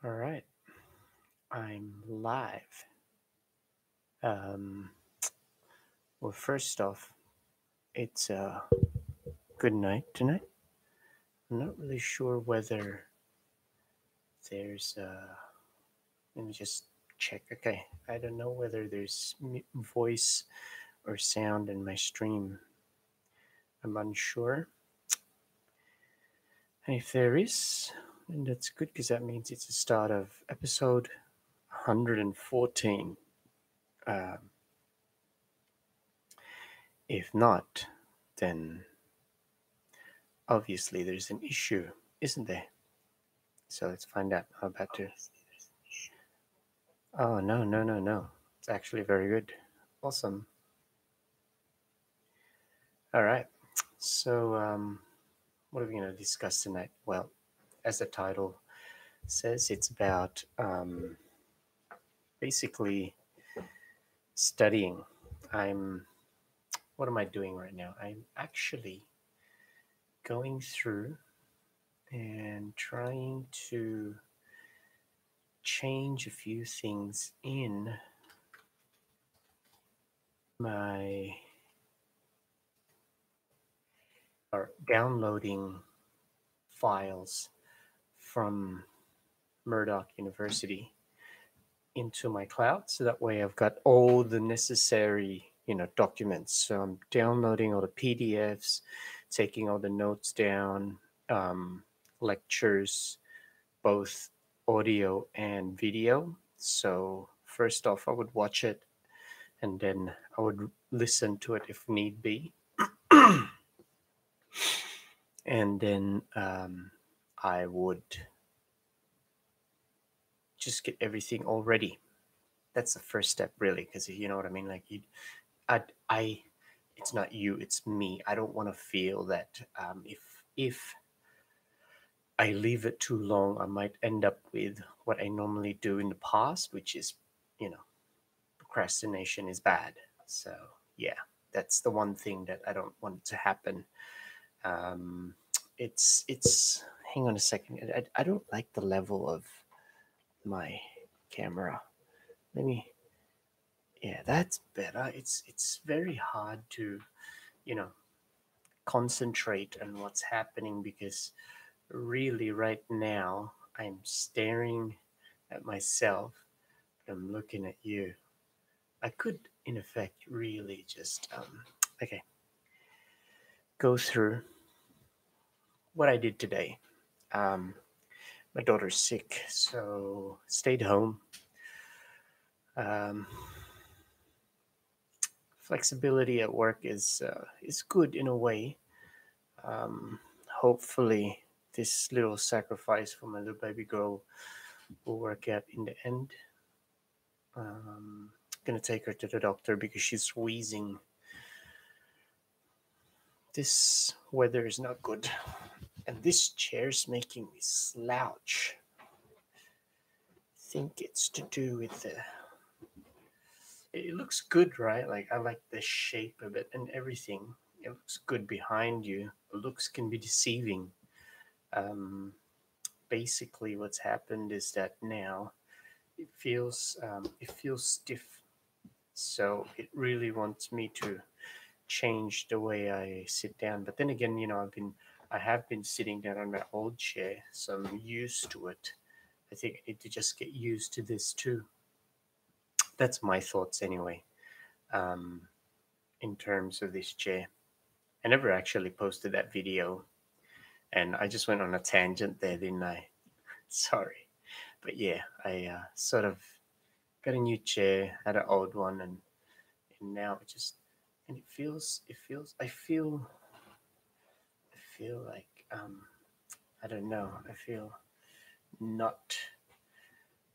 All right, I'm live. Um, well, first off, it's good night tonight. I'm not really sure whether there's. Let me just check. Okay, I don't know whether there's voice or sound in my stream. I'm unsure. And if there is, then that's good because that means it's the start of episode 114. Um, if not, then obviously there's an issue, isn't there? So let's find out. I'm about to. Oh, no, no, no, no. It's actually very good. Awesome. All right. So, what are we going to discuss tonight? Well, as the title says, it's about basically studying. I'm. What am I doing right now? I'm actually going through and trying to change a few things in my or downloading files from Murdoch University into my cloud. So that way I've got all the necessary, documents. So I'm downloading all the PDFs, taking all the notes down, um, lectures, both audio and video. So first off, I would watch it and then I would listen to it if need be. And then I would just get everything all ready. That's the first step, really, because you know what I mean. Like I, it's not you, it's me. I don't want to feel that if I leave it too long, I might end up with what I normally do in the past, which is, you know, procrastination is bad. So yeah, that's the one thing that I don't want to happen. Um, it's. Hang on a second. I don't like the level of my camera. Let me. Yeah, that's better. It's very hard to, you know, concentrate on what's happening because really right now I'm staring at myself, but I'm looking at you. I could in effect really just okay, go through what I did today. Um my daughter's sick, so stayed home. Um Flexibility at work is good in a way. Um, Hopefully, this little sacrifice for my little baby girl will work out in the end. Gonna take her to the doctor because she's wheezing. This weather is not good, and this chair's making me slouch. I think it's to do with the. It looks good, right? Like I like the shape of it and everything. It looks good behind you. Looks can be deceiving. Um, Basically, what's happened is that now it feels stiff, so it really wants me to change the way I sit down. But then again, I have been sitting down on my old chair, so I'm used to it. I think I need to just get used to this too. That's my thoughts anyway. Um, in terms of this chair, I never actually posted that video, and I just went on a tangent there, didn't I? Sorry, but yeah, I sort of got a new chair, had an old one, and now it just and I feel like I don't know. I feel not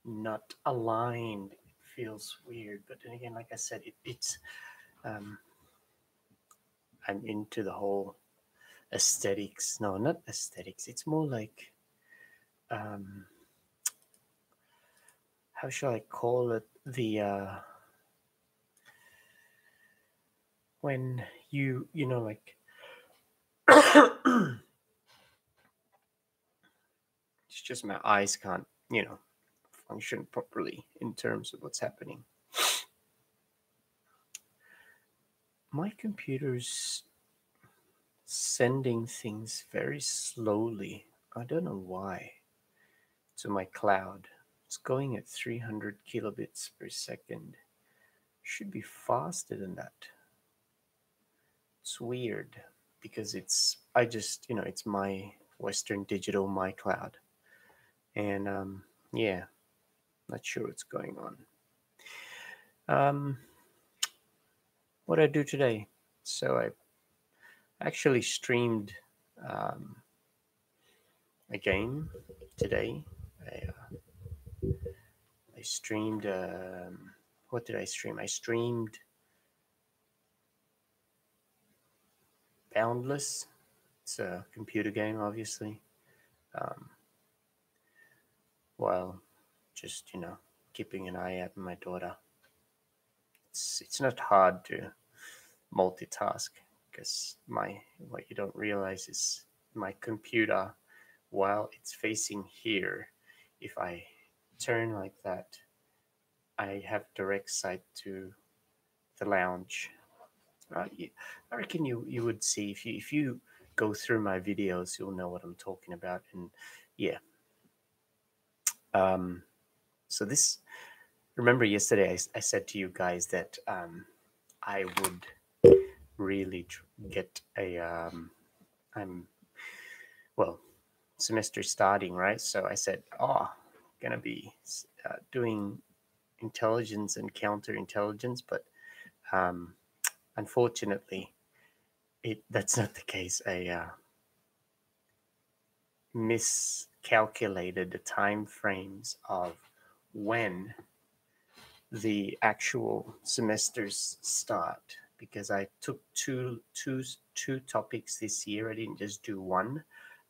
not aligned. It feels weird, but then again, like I said, it's um, I'm into the whole aesthetics. No, not aesthetics. It's more like um, how shall I call it? The when like it's just my eyes can't function properly in terms of what's happening. My computer's sending things very slowly. I don't know why. To my cloud. It's going at 300 kilobits per second. Should be faster than that. It's weird because it's my Western Digital, my cloud. And yeah, not sure what's going on. What I do today? So I actually streamed um, a game today. I, uh, I streamed. What did I stream? I streamed Boundless. It's a computer game, obviously. Um, while just keeping an eye out on my daughter. It's not hard to multitask because my what you don't realize is my computer, while it's facing here, if I turn like that, I have direct sight to the lounge. I reckon you would see if you go through my videos, you'll know what I'm talking about. And yeah, um, so this. Remember yesterday I said to you guys that I would really get a I'm well semester starting, right? So I said, oh, gonna be doing intelligence and counterintelligence, but um, unfortunately, that's not the case. I miscalculated the time frames of when the actual semesters start because I took two topics this year. I didn't just do one,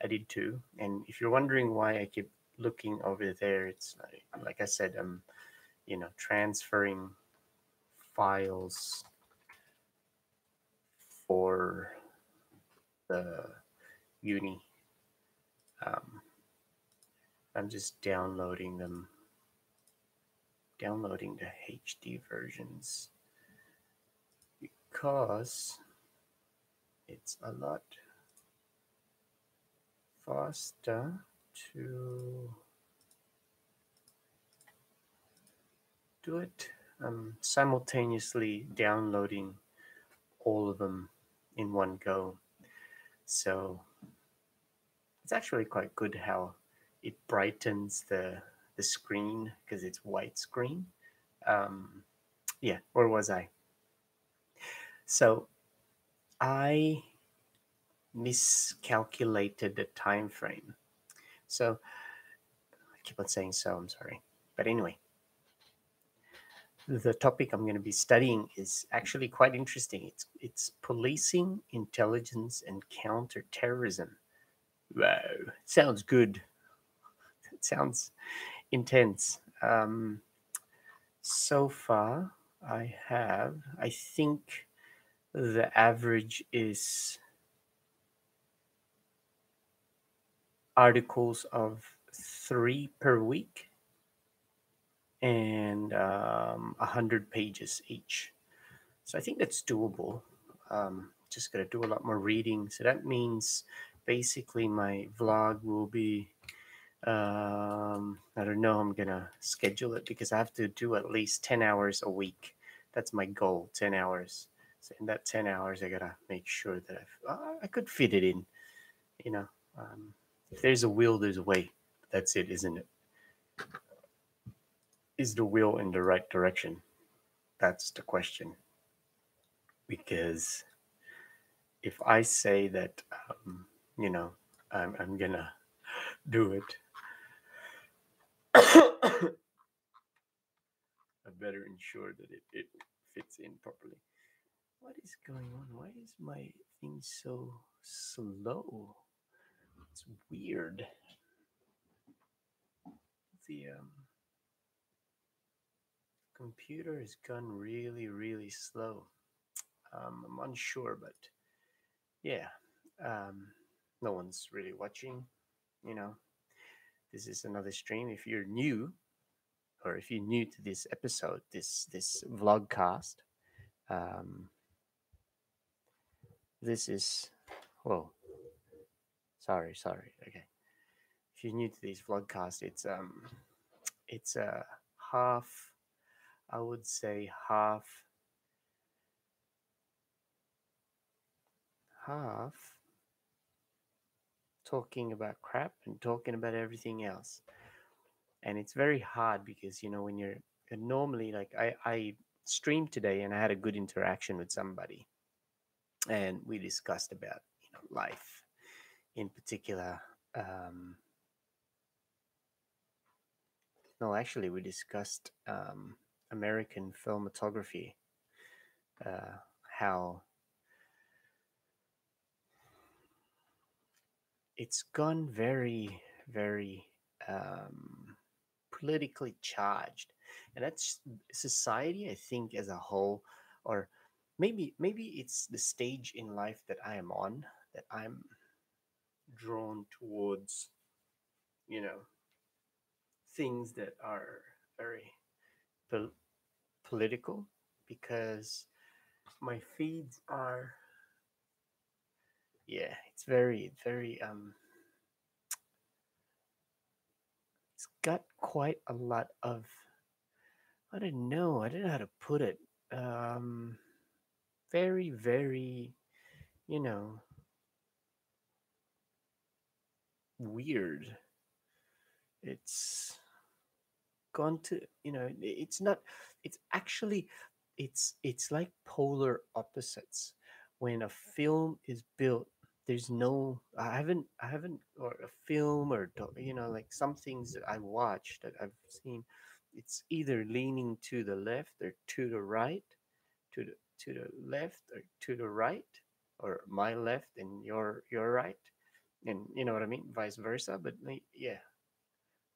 I did two. And if you're wondering why I keep looking over there, it's like I said, I'm transferring files for the uni. Um, I'm just downloading the HD versions because it's a lot faster to do it. I'm simultaneously downloading all of them in one go. So it's actually quite good how it brightens the screen because it's widescreen. Yeah, where was I? So I miscalculated the time frame. So I keep on saying so, I'm sorry. But anyway, the topic I'm going to be studying is actually quite interesting. It's policing, intelligence, and counterterrorism. Wow, sounds good. It sounds intense. So far, I think the average is articles of 3 per week and 100 pages each. So I think that's doable. Just got to do a lot more reading. So that means basically my vlog will be, I don't know, I'm going to schedule it because I have to do at least 10 hours a week. That's my goal, 10 hours. So in that 10 hours, I got to make sure that I could fit it in, you know. If there's a will, there's a way. That's it, isn't it? Is the will in the right direction? That's the question. Because if I say that, you know, I'm gonna do it, I better ensure that it fits in properly. What is going on? Why is my thing so slow? It's weird. The computer has gone really, really slow. I'm unsure, but yeah, um, no one's really watching. You know, this is another stream. If you're new, or if you're new to this episode, this vlogcast, um, this is, whoa, sorry. Okay, if you're new to this vlogcast, it's a half, I would say half talking about crap and talking about everything else. And it's very hard because when you're normally, like, I streamed today and I had a good interaction with somebody, and we discussed about life in particular. um no, actually, we discussed American filmography, uh how it's gone very, very politically charged, and that's society, I think, as a whole. Or maybe it's the stage in life that I am on, that I'm drawn towards you know things that are very pol- political, because my feeds are, yeah, it's very it's got quite a lot of, I don't know how to put it, um very, very, you know weird. It's gone to, it's not, it's actually, it's like polar opposites. When a film is built, there's no, I haven't, or a film, or like some things that I watch, that I've seen, it's either leaning to the left or to the right, to the left or to the right, or my left and your right, and you know what I mean, vice versa. But like, yeah,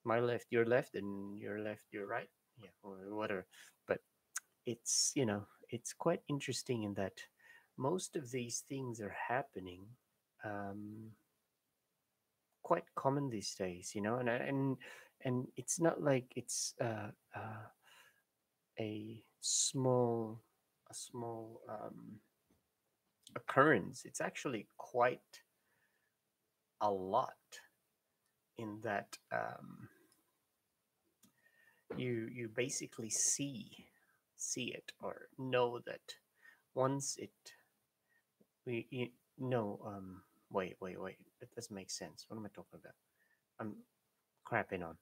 my left, and your left, your right, yeah, or whatever. But it's quite interesting in that most of these things are happening, um, quite common these days, and it's not like it's a small a small occurrence. It's actually quite a lot, in that you basically see it, or know that once it we you, no wait, that doesn't make sense. What am I talking about? I'm crapping on.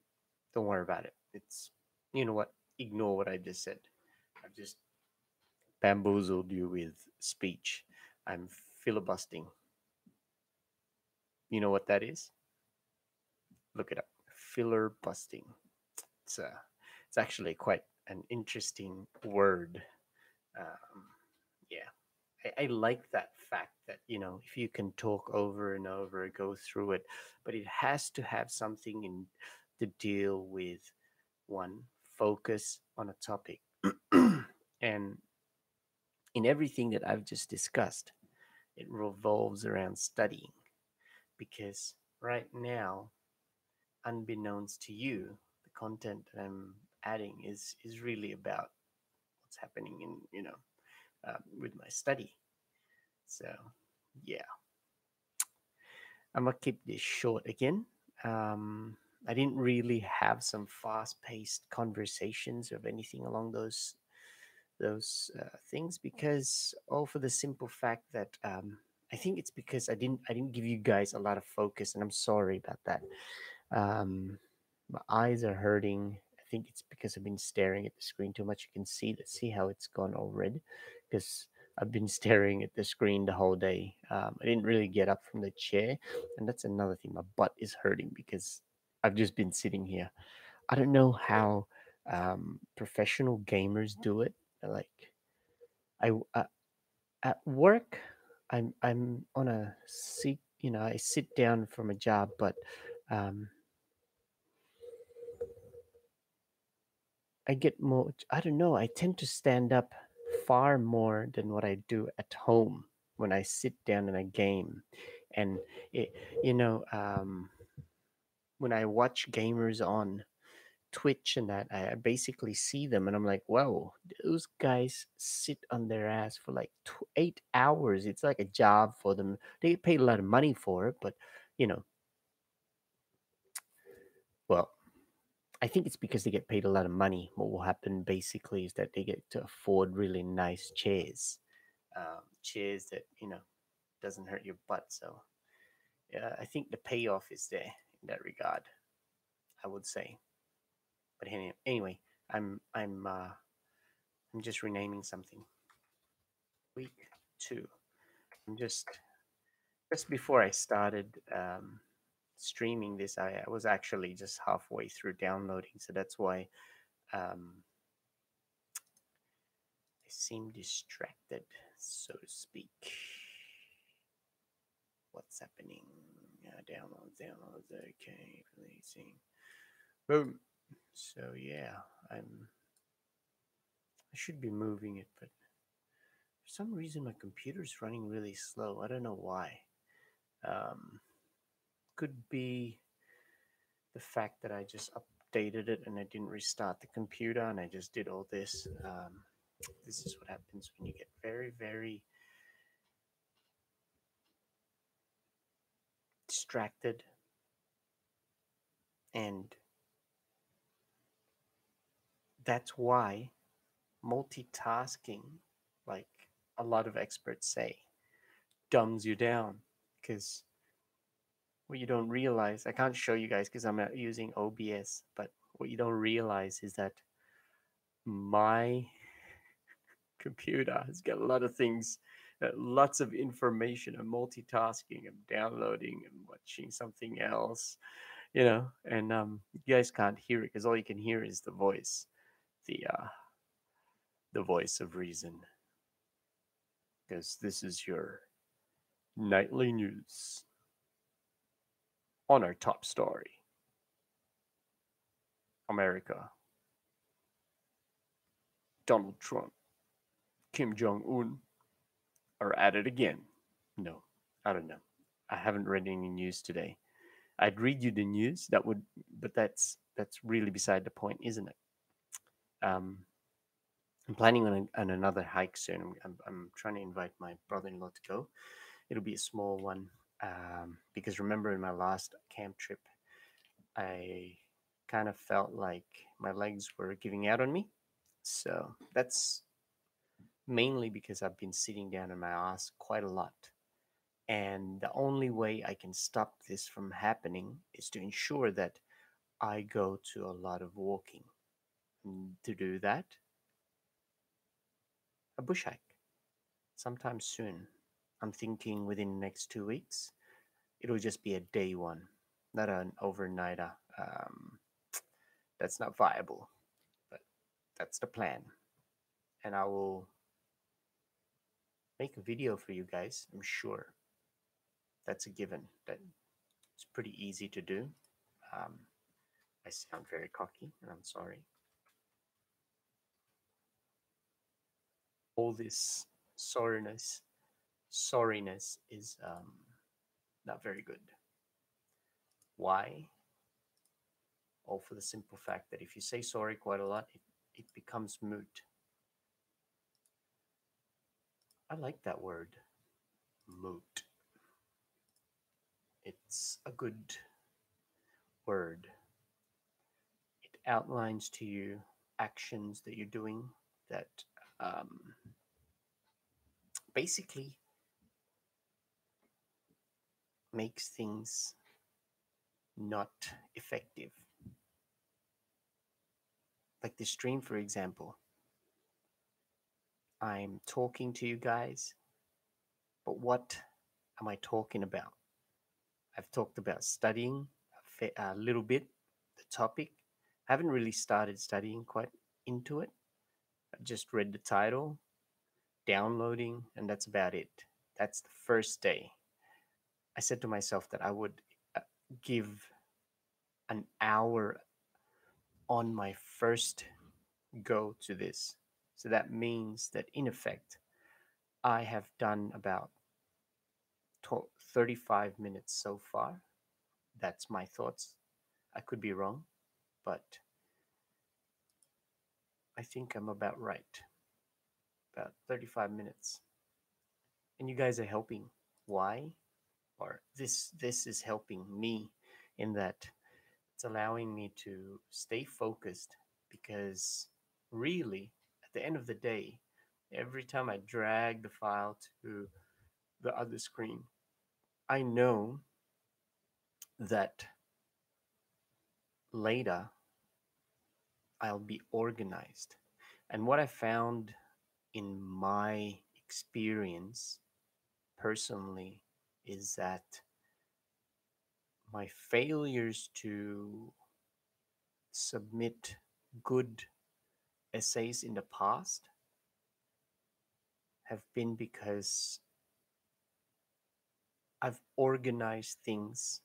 Don't worry about it. It's, you know what, ignore what I just said. I've just bamboozled you with speech. I'm filibustering. You know what that is? Look it up. Filler busting. It's actually quite an interesting word. um, yeah, I like that fact that, if you can talk over and over, go through it, but it has to have something in to deal with, one, focus on a topic. And in everything that I've just discussed, it revolves around studying, because right now, unbeknownst to you, the content that I'm adding is really about what's happening in, with my study. So, yeah, I'm gonna keep this short again. Um, I didn't really have some fast-paced conversations of anything along those things, because, all for the simple fact that, I think it's because I didn't give you guys a lot of focus, and I'm sorry about that. Um, my eyes are hurting. I think it's because I've been staring at the screen too much. You can see that. See how it's gone all red, because I've been staring at the screen the whole day. I didn't really get up from the chair, and that's another thing. My butt is hurting because I've just been sitting here. I don't know how professional gamers do it. Like, I at work, I'm on a seat. I sit down from a job, but um, I get more. I don't know. I tend to stand up far more than what I do at home when I sit down in a game, and it, you know, when I watch gamers on, Twitch and that, I basically see them and I'm like, whoa, those guys sit on their ass for like 8 hours. It's like a job for them. They get paid a lot of money for it, but you know, well, I think it's because they get paid a lot of money. What will happen basically is that they get to afford really nice chairs, chairs that doesn't hurt your butt. So yeah, I think the payoff is there in that regard. I would say, but anyway, I'm just renaming something. Week 2. I'm just before I started streaming this, I was actually just halfway through downloading, so that's why I seem distracted, so to speak. What's happening? Downloads. Okay, releasing. Boom. So yeah, I should be moving it, but for some reason my computer's running really slow. I don't know why. Um, could be the fact that I just updated it and I didn't restart the computer and I just did all this. This is what happens when you get very, very distracted, and that's why multitasking, like a lot of experts say, dumbs you down. Because what you don't realize, I can't show you guys because I'm not using OBS, but what you don't realize is that my computer has got a lot of things, lots of information. I'm multitasking, I'm downloading, I'm watching something else, and you guys can't hear it because all you can hear is the voice of reason, because this is your nightly news. On our top story, America, Donald Trump, Kim Jong Un are at it again. No, I don't know. I haven't read any news today. I'd read you the news. That would, but that's really beside the point, isn't it? Um, I'm planning on another hike soon. I'm trying to invite my brother-in-law to go. It'll be a small one, because remember in my last camp trip, I kind of felt like my legs were giving out on me. So that's mainly because I've been sitting down on my ass quite a lot. And the only way I can stop this from happening is to ensure that I go to a lot of walking. And to do that, a bush hike sometime soon. I'm thinking within the next 2 weeks. It'll just be a day one, not an overnighter. That's not viable, but that's the plan. And I will make a video for you guys. I'm sure that's a given. That it's pretty easy to do. Um, I sound very cocky, and I'm sorry. All this sorriness is not very good. Why? All for the simple fact that if you say sorry quite a lot, it becomes moot. I like that word, moot. It's a good word. It outlines to you actions that you're doing that um, basically makes things not effective. Like the stream, for example. I'm talking to you guys, but what am I talking about? I've talked about studying a little bit, the topic. I haven't really started studying quite into it. I just read the title, downloading, and that's about it. That's the first day. I said to myself that I would uh, give an hour on my first go to this. So that means that in effect, I have done about 35 minutes so far. That's my thoughts. I could be wrong, but I think I'm about right, about 35 minutes. And you guys are helping. Why? Or this is helping me in that it's allowing me to stay focused because really at the end of the day, every time I drag the file to the other screen, I know that later I'll be organized. And what I found in my experience personally is that my failures to submit good essays in the past have been because I've organized things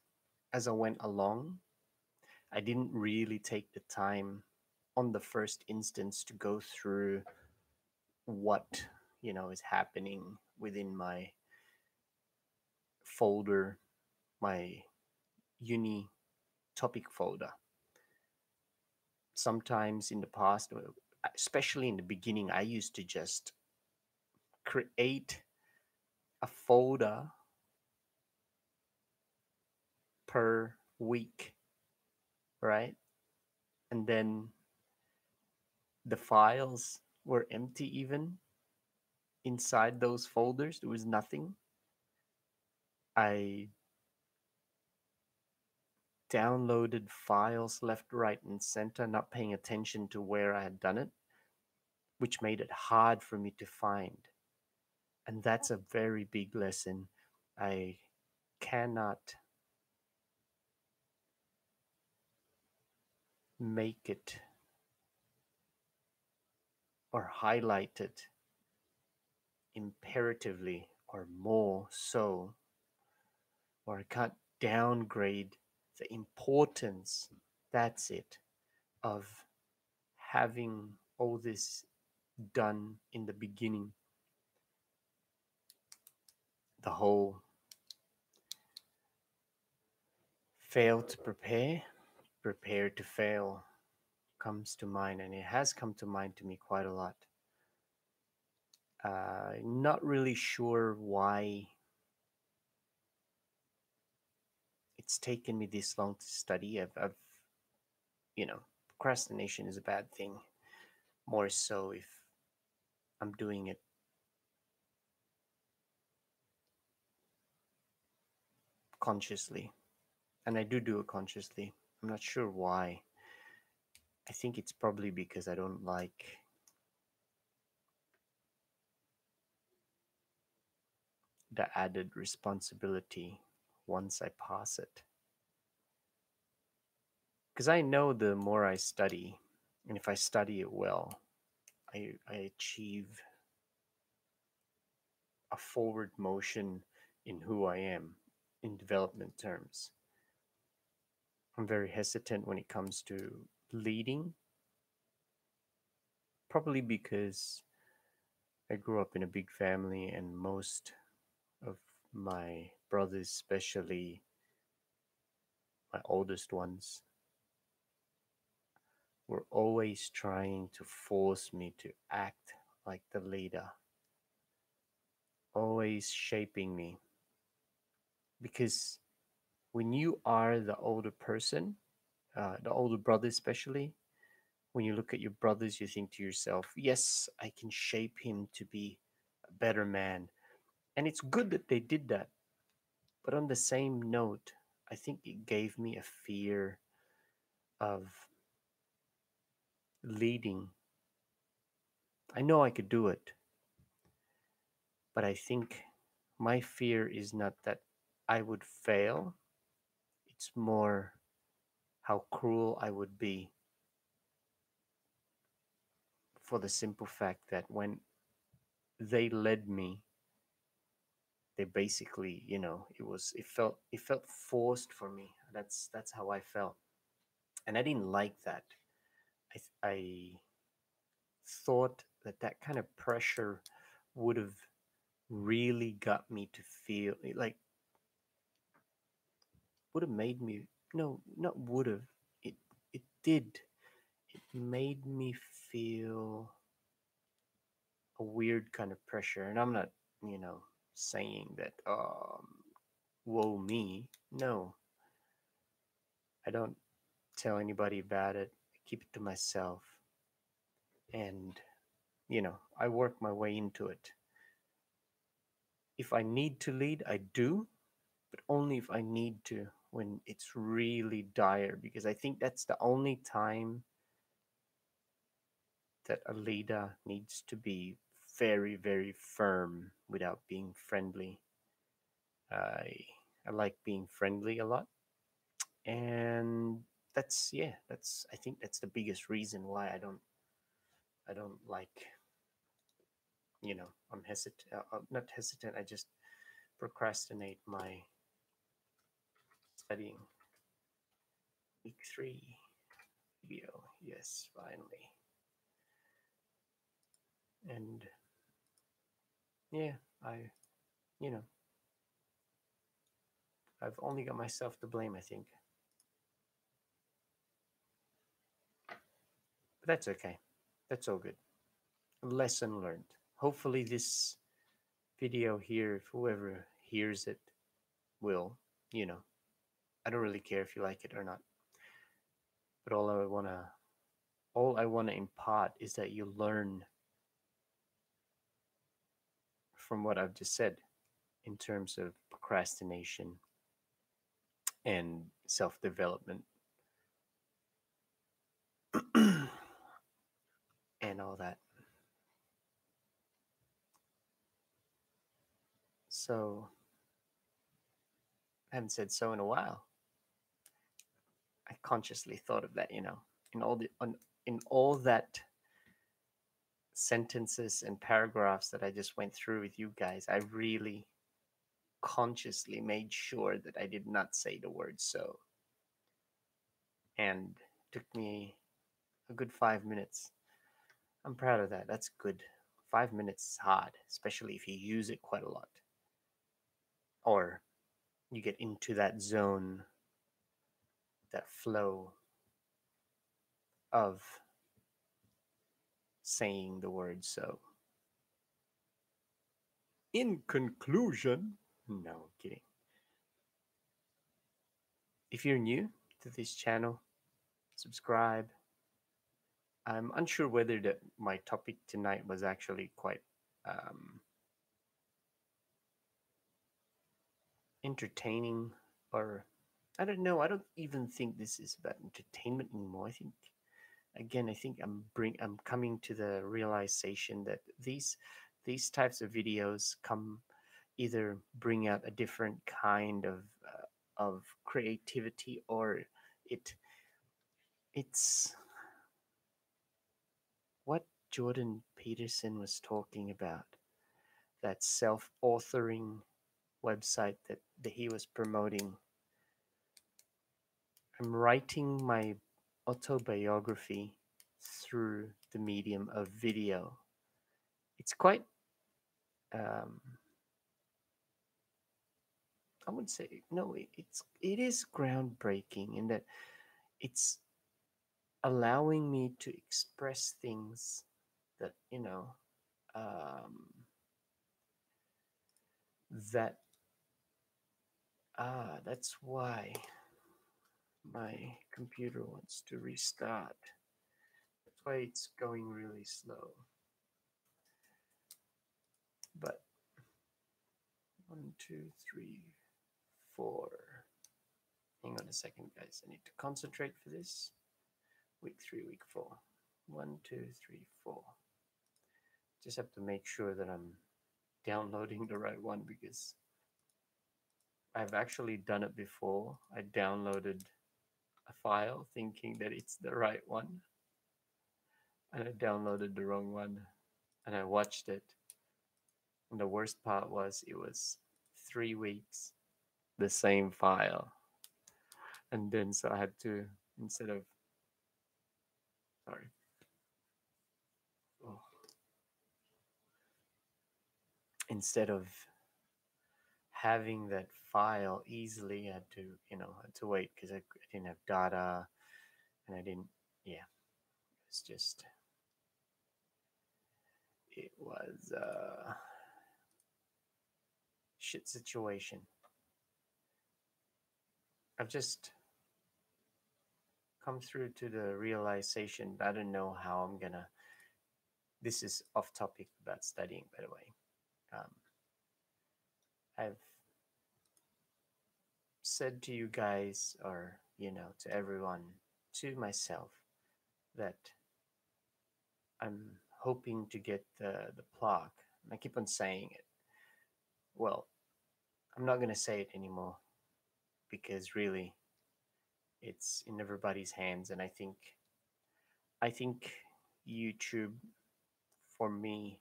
as I went along. I didn't really take the time on the first instance to go through what, is happening within my folder, my uni topic folder. Sometimes in the past, especially in the beginning, I used to just create a folder per week, right? And then the files were empty even inside those folders. There was nothing. I downloaded files left, right, and center, not paying attention to where I had done it, which made it hard for me to find. And that's a very big lesson. I cannot make it or highlight it imperatively or more so, or I can't downgrade the importance, that's it, of having all this done in the beginning. The whole fail to prepare, prepare to fail comes to mind, and it has come to mind to me quite a lot. Not really sure why it's taken me this long to study. Procrastination is a bad thing. More so if I'm doing it consciously, and I do it consciously. I'm not sure why. I think it's probably because I don't like the added responsibility once I pass it. Because I know the more I study, and if I study it well, I achieve a forward motion in who I am in development terms. I'm very hesitant when it comes to leading, probably because I grew up in a big family and most of my brothers, especially my oldest ones, were always trying to force me to act like the leader, always shaping me. Because when you are the older person, the older brother especially, when you look at your brothers, you think to yourself, yes, I can shape him to be a better man. And it's good that they did that. But on the same note, I think it gave me a fear of leading. I know I could do it, but I think my fear is not that I would fail, it's more how cruel I would be, for the simple fact that when they led me, they basically, it felt forced for me. That's how I felt, and I didn't like that. I thought that that kind of pressure would have really got me to feel like, would have made me, no, not would have, it it did, it made me feel a weird kind of pressure. And I'm not, you know, saying that, woe me. No, I don't tell anybody about it. I keep it to myself. And, you know, I work my way into it. If I need to lead, I do, but only if I need to, when it's really dire, because I think that's the only time that a leader needs to be very, very firm without being friendly. I I like being friendly a lot, and that's, yeah, that's, I think that's the biggest reason why I don't like, you know, I'm not hesitant. I just procrastinate my studying. Week 3 video, yes, finally. And yeah, I, you know, I've only got myself to blame, I think. But that's okay. That's all good. Lesson learned. Hopefully, this video here, if whoever hears it, will, you know, I don't really care if you like it or not. But all I wanna impart is that you learn from what I've just said in terms of procrastination and self development and all that. So I haven't said so in a while. I consciously thought of that, you know, in all that sentences and paragraphs that I just went through with you guys. I really consciously made sure that I did not say the word so, and it took me a good 5 minutes. I'm proud of that. That's good. 5 minutes is hard, especially if you use it quite a lot, or you get into that zone, that flow of saying the word so. In conclusion, no kidding. If you're new to this channel, subscribe. I'm unsure whether my topic tonight was actually quite um, entertaining, or I don't know. I don't even think this is about entertainment anymore. I think, again, I think I'm coming to the realization that these types of videos come either bring out a different kind of creativity, or it it's what Jordan Peterson was talking about, that self-authoring website that he was promoting. I'm writing my autobiography through the medium of video. It's quite, um, I would say, no, it is groundbreaking in that it's allowing me to express things that, um, that that's why my computer wants to restart. That's why it's going really slow. But 1, 2, 3, 4. Hang on a second, guys. I need to concentrate for this. Week 3, week 4. 1, 2, 3, 4. Just have to make sure that I'm downloading the right one, because I've actually done it before. I downloaded a file thinking that it's the right one, and I downloaded the wrong one, and I watched it. And the worst part was it was 3 weeks, the same file. And then so I had to, instead of, sorry. Oh. Instead of having that file easily, I had to, had to wait because I didn't have data, and I didn't, yeah. was just it was a shit situation. I've just come through to the realization. I don't know how I'm gonna. This is off topic about studying, by the way. Um, I've said to you guys, or to everyone, to myself, that I'm hoping to get the plaque. And I keep on saying it. Well, I'm not gonna say it anymore because really, it's in everybody's hands, and I think YouTube for me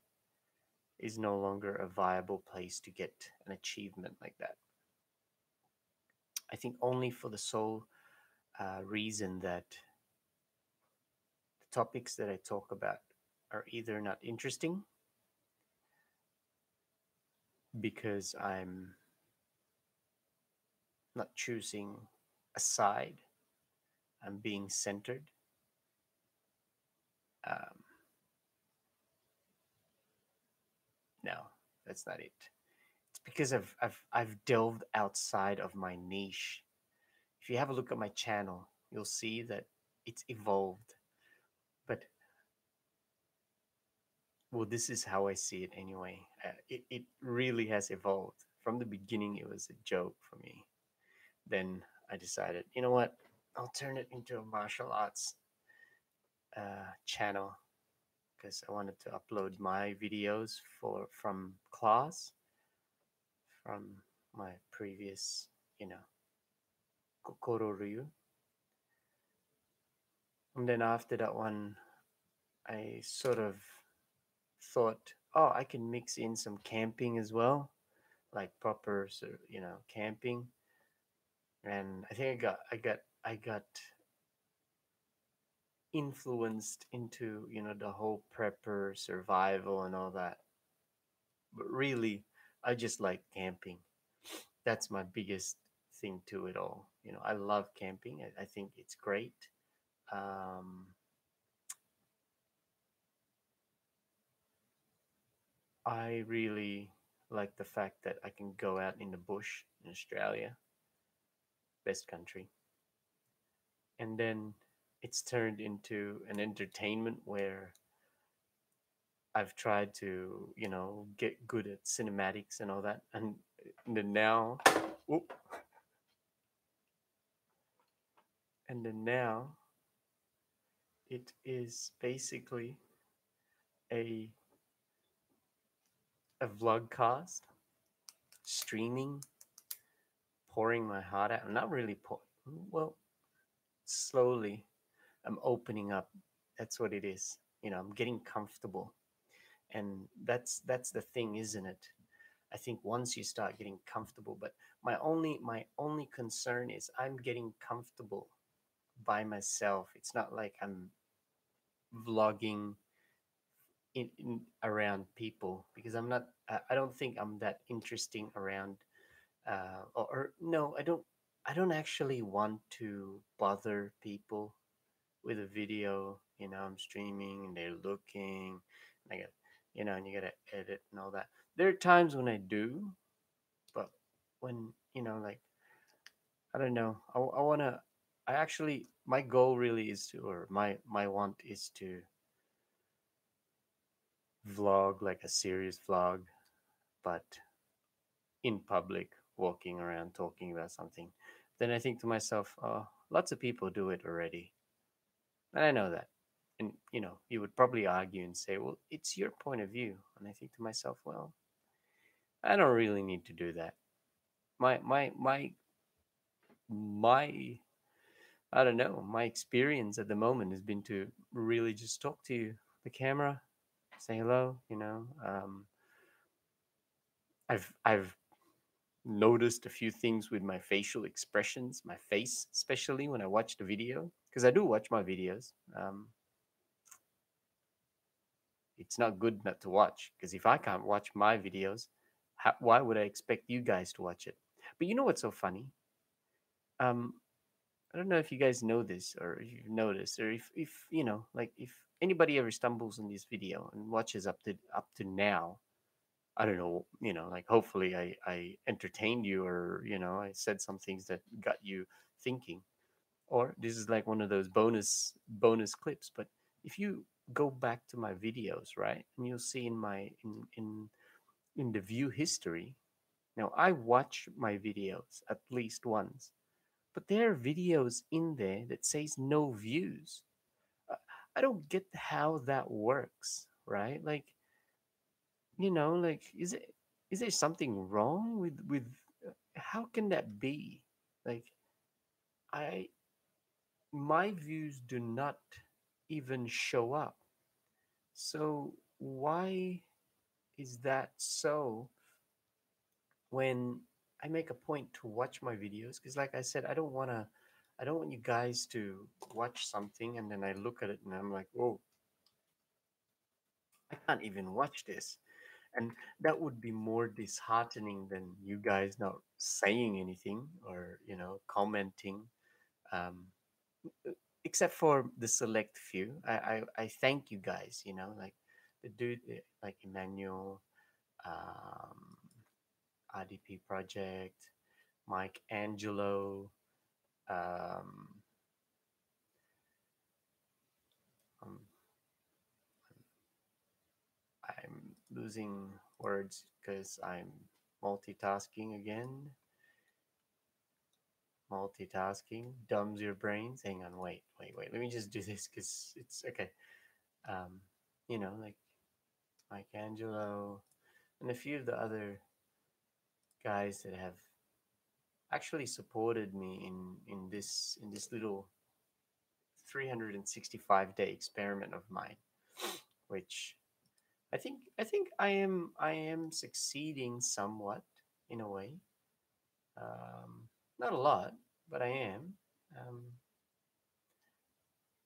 is no longer a viable place to get an achievement like that. I think only for the sole reason that the topics that I talk about are either not interesting because I'm not choosing a side, I'm being centered. Um, no, that's not it. It's because I've delved outside of my niche. If you have a look at my channel, you'll see that it's evolved. But well, this is how I see it anyway. It really has evolved. From the beginning, it was a joke for me. Then I decided, you know what? I'll turn it into a martial arts channel because I wanted to upload my videos from class, from my previous, you know, Kokoro Ryu. And then after that one, I sort of thought, oh, I can mix in some camping as well, like proper, camping. And I think I got influenced into the whole prepper survival and all that. But really, I just like camping. That's my biggest thing to it all. I love camping. I think it's great. Um, I really like the fact that I can go out in the bush in Australia, best country, and then it's turned into an entertainment where I've tried to, get good at cinematics and all that, and then now, whoop, and then now it is basically a a vlogcast, streaming, pouring my heart out. I'm not really well, slowly. I'm opening up. That's what it is. I'm getting comfortable, and that's the thing, isn't it? I think once you start getting comfortable, but my only concern is I'm getting comfortable by myself. It's not like I'm vlogging in around people because I'm not. I don't think I'm that interesting around. Or no, I don't actually want to bother people with a video. I'm streaming and they're looking. And I got, and you gotta edit and all that. There are times when I do, but when like I don't know. I wanna. I actually my goal really is to, or my want is to vlog like a serious vlog, but in public, walking around talking about something. Then I think to myself, oh, lots of people do it already, and I know that. And you would probably argue and say, well, it's your point of view. And I think to myself, well, I don't really need to do that. My I don't know. My experience at the moment has been to really just talk to you, the camera, say hello. I've noticed a few things with my facial expressions, my face, especially when I watch the video, because I do watch my videos. It's not good not to watch, because if I can't watch my videos, why would I expect you guys to watch it? But you know what's so funny? Um, I don't know if you guys know this or if you've noticed, or if you know, like if anybody ever stumbles on this video and watches up to now, I don't know, like hopefully I entertained you, or I said some things that got you thinking, or this is like one of those bonus clips. But if you go back to my videos, right, and you'll see in my in the view history. Now I watch my videos at least once, but there are videos in there that says no views. I I don't get how that works, right? Like, like is there something wrong with how can that be? Like, I my views do not even show up. So why is that so when I make a point to watch my videos? Because like I said, I don't want you guys to watch something and then I look at it and I'm like, whoa, I can't even watch this. And that would be more disheartening than you guys not saying anything or, commenting. Um, except for the select few. I thank you guys, like the dude, like Emmanuel, um, RDP Project, Mike Angelo, um, um, I'm losing words because I'm multitasking again. Multitasking dumbs your brains. Hang on, wait. Let me just do this because it's okay. Um, like Mike Angelo and a few of the other guys that have actually supported me in this little 365-day experiment of mine, which I think I am succeeding somewhat in a way. Not a lot, but I am. Um,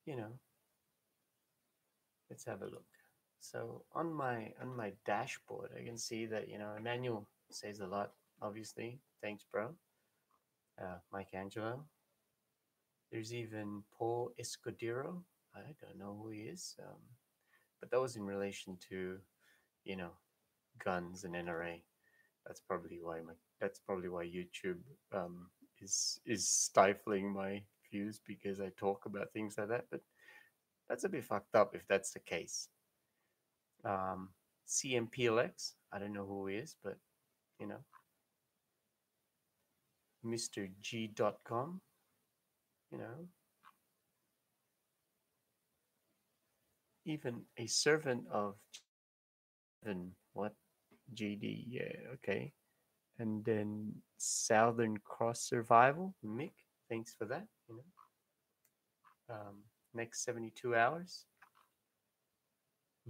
you know, let's have a look. So on my dashboard, I can see that Emmanuel says a lot. Obviously, thanks, bro. Mike Angelo. There's even Paul Escudero. I don't know who he is, but that was in relation to you know guns and NRA. That's probably why YouTube is stifling my views because I talk about things like that. But that's a bit fucked up if that's the case. Um, CMPLX, I don't know who he is, but you know, Mr. G.com, you know, even a servant of Heaven. What? GD, yeah, okay. And then Southern Cross Survival, Mick, thanks for that. Next 72 hours,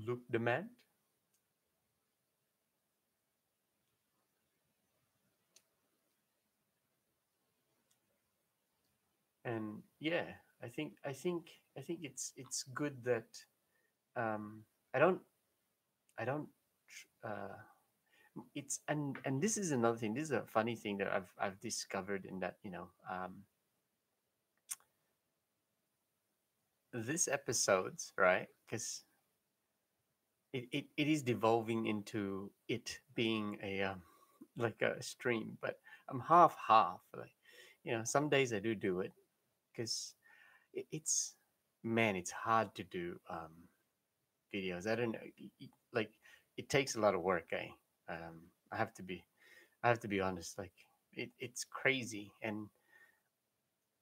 Luke Demand. And yeah, I think it's good that um, I don't I don't uh, it's and this is another thing. This is a funny thing that I've discovered in that this episodes, right, because it is devolving into it being a like a stream, but I'm half like some days I do it because it's man, it's hard to do videos. I don't know, like it takes a lot of work. I have to be honest. Like it's crazy, and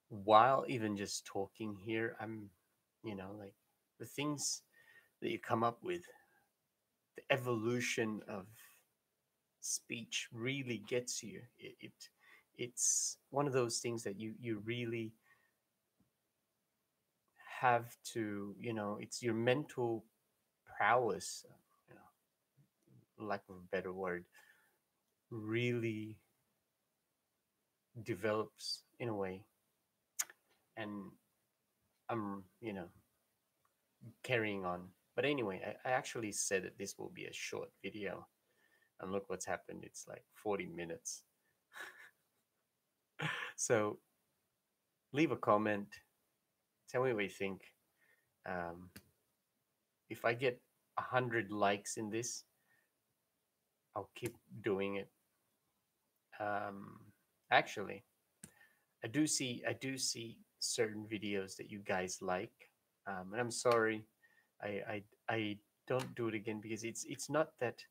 while even just talking here, I'm like the things that you come up with, the evolution of speech really gets you. It's one of those things that you really have to, it's your mental prowess, you lack of a better word, really develops in a way. And I'm, carrying on. But anyway, I actually said that this will be a short video. And look what's happened. It's like 40 minutes. So leave a comment. Tell me what you think. Um, if I get 100 likes in this, I'll keep doing it. Actually, I do see certain videos that you guys like, and I'm sorry, I don't do it again because it's not that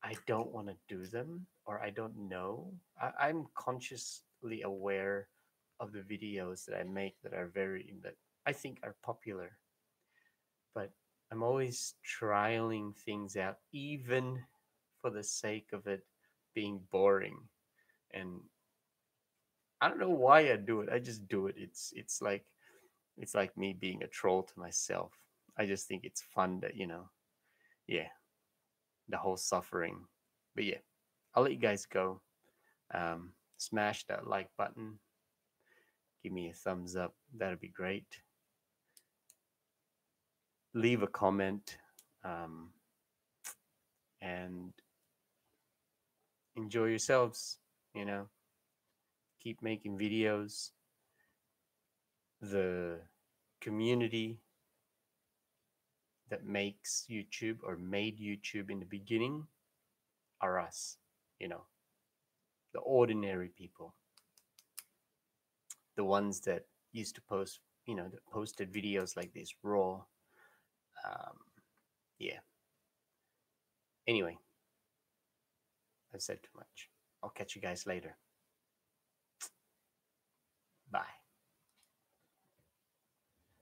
I don't want to do them or I don't know. I'm consciously aware of the videos that I make that I think are popular, but I'm always trialing things out, even for the sake of it being boring. And I don't know why I do it. I just do it. It's like me being a troll to myself. I just think it's fun that yeah, the whole suffering. But yeah, I'll let you guys go. Smash that like button. Give me a thumbs up. That'd be great. Leave a comment. Um, and enjoy yourselves. You know, keep making videos. The community that makes YouTube or made YouTube in the beginning are us, you know, the ordinary people, the ones that used to post, that posted videos like this raw. Um, yeah. Anyway, I've said too much. I'll catch you guys later. Bye.